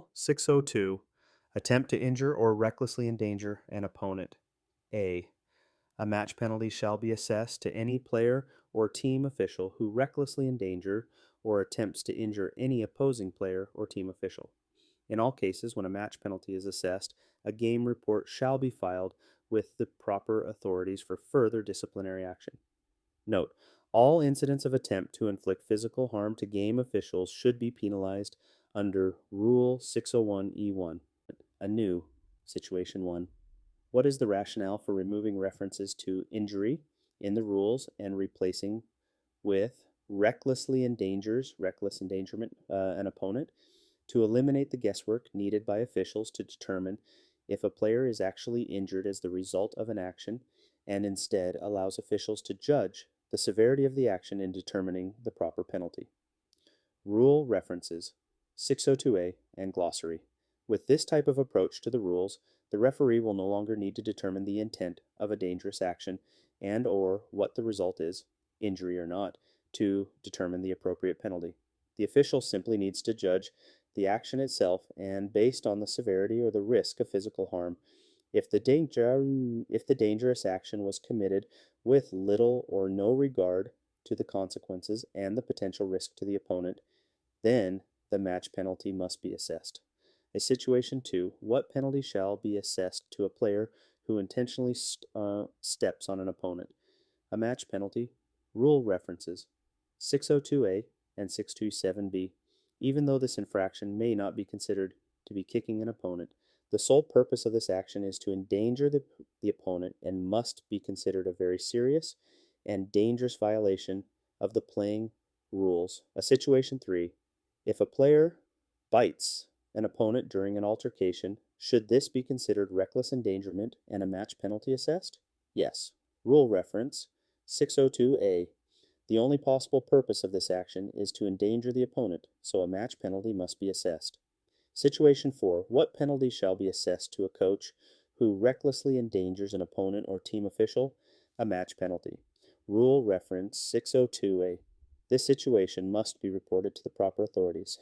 Rule 602. Attempt to injure or recklessly endanger an opponent. A. A match penalty shall be assessed to any player or team official who recklessly endanger or attempts to injure any opposing player or team official. In all cases, when a match penalty is assessed, a game report shall be filed with the proper authorities for further disciplinary action. Note: all incidents of attempt to inflict physical harm to game officials should be penalized under Rule 601E1. Anew, Situation 1. What is the rationale for removing references to injury in the rules and replacing with reckless endangerment, an opponent, to eliminate the guesswork needed by officials to determine if a player is actually injured as the result of an action, and instead allows officials to judge the severity of the action in determining the proper penalty? Rule references 602A and glossary. With this type of approach to the rules, the referee will no longer need to determine the intent of a dangerous action and or what the result is, injury or not, to determine the appropriate penalty. The official simply needs to judge the action itself and, based on the severity or the risk of physical harm, if the dangerous action was committed with little or no regard to the consequences and the potential risk to the opponent, then the match penalty must be assessed. A situation 2. What penalty shall be assessed to a player who intentionally steps on an opponent? A match penalty. Rule references 602A and 627B. Even though this infraction may not be considered to be kicking an opponent, the sole purpose of this action is to endanger the opponent and must be considered a very serious and dangerous violation of the playing rules. A situation 3. If a player bites an opponent during an altercation, should this be considered reckless endangerment and a match penalty assessed? Yes. Rule reference 602A. The only possible purpose of this action is to endanger the opponent, so a match penalty must be assessed. Situation 4. What penalty shall be assessed to a coach who recklessly endangers an opponent or team official? A match penalty. Rule reference 602A. This situation must be reported to the proper authorities.